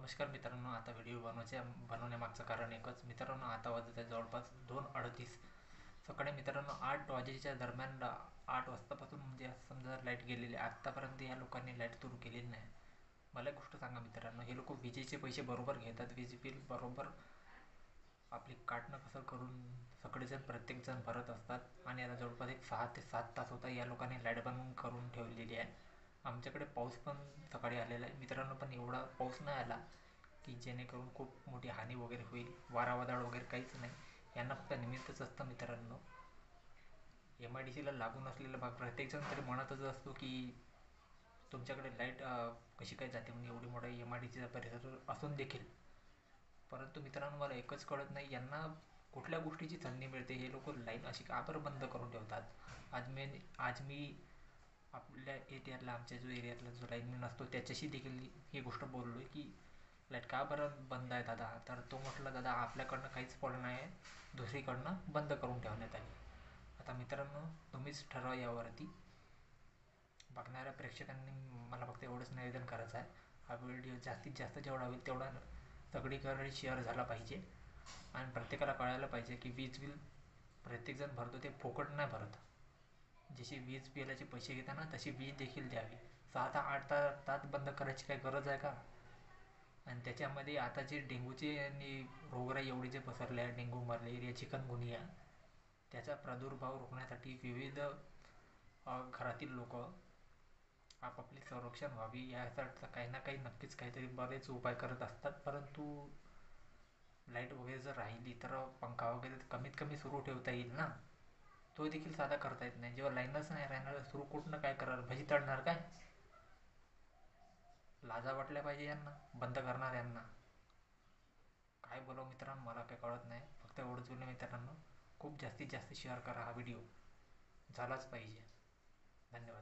नमस्कार मित्रांनो. आता व्हिडिओ बनवण्यामागचं कारण एकच मित्रांनो. आता वाजत आहे जवळपास 2:38 सकाळी मित्रांनो. 8 वाजेच्या दरम्यान 8 वाजतापासून म्हणजे समजा लाईट गेलेली आहे. आत्तापर्यंत या लोकांनी लाईट सुरू केलेली नाही. मला एक गोष्ट सांगा मित्रांनो, हे लोक विजेचे पैसे बरोबर घेतात, वीज बिल बरोबर आपली काटणं कसं करून सगळेजण प्रत्येकजण भरत असतात. आणि आता जवळपास एक 6 ते 7 तास होता या लोकांनी लाईट बंद करून ठेवलेली आहे. आमच्याकडे पाऊस पण सकाळी आलेला आहे मित्रांनो, पण एवढा पाऊस नाही आला की जेणेकरून खूप मोठी हानी वगैरे होईल. वारा वादळ वगैरे काहीच नाही. यांना फक्त निमित्तच असतं मित्रांनो. MIDCला लागून असलेला भाग प्रत्येकजण तरी म्हणतच असतो की तुमच्याकडे लाईट कशी काय जाते म्हणजे एवढी मोठा MIDCचा परिसर असून देखील. परंतु मित्रांनो, मला एकच कळत नाही यांना कुठल्या गोष्टीची संधी मिळते. हे लोक लाईन अशी का बरं बंद करून ठेवतात. आज मी आपल्या एरियातला, आमच्या जो एरियातला जो लाईनमॅन असतो त्याच्याशी देखील ही गोष्ट बोललो आहे की लाईट का बरं बंद आहे दादा. तर तो म्हटलं, दादा आपल्याकडनं काहीच फॉल्ट नाही आहे, दुसरीकडनं बंद करून ठेवण्यात आली. आता मित्रांनो, तुम्हीच ठरवा यावरती. बघणाऱ्या प्रेक्षकांनी मला फक्त एवढंच निवेदन करायचं आहे, हा व्हिडिओ जास्तीत जास्त जेवढा होईल तेवढा सगळीकडे शेअर झाला पाहिजे. आणि प्रत्येकाला कळायला पाहिजे की वीज बिल प्रत्येकजण भरतो ते फुकट नाही भरत. जशी वीज बिलाचे पैसे घेताना तशी वीज देखील द्यावी. 6 ते 8 तास बंद करायची काही गरज आहे का. आणि त्याच्यामध्ये आता जे डेंग्यूचे आणि रोगराई एवढी जे पसरले आहे, डेंग्यू, मलेरिया, चिकनगुनिया, त्याचा प्रादुर्भाव रोखण्यासाठी विविध घरातील लोक आपापले संरक्षण व्हावी यासाठी काही ना काही नक्कीच काहीतरी बरेच उपाय करत असतात. परंतु लाईट वगैरे जर राहिली तर पंखा वगैरे कमीत कमी सुरू ठेवता येईल ना. तो देखील साधा करता येत नाही. जेव्हा लाईनच नाही राहणार सुरू कुठनं काय करणार, भजी तळणार काय. लाजा वाटल्या पाहिजे यांना, बंद करणार यांना. काय बोलावं मित्रांनो, मला काही कळत नाही. फक्त एवढंच बोललं मित्रांनो, खूप जास्तीत जास्त शेअर करा. हा व्हिडिओ झालाच पाहिजे. धन्यवाद.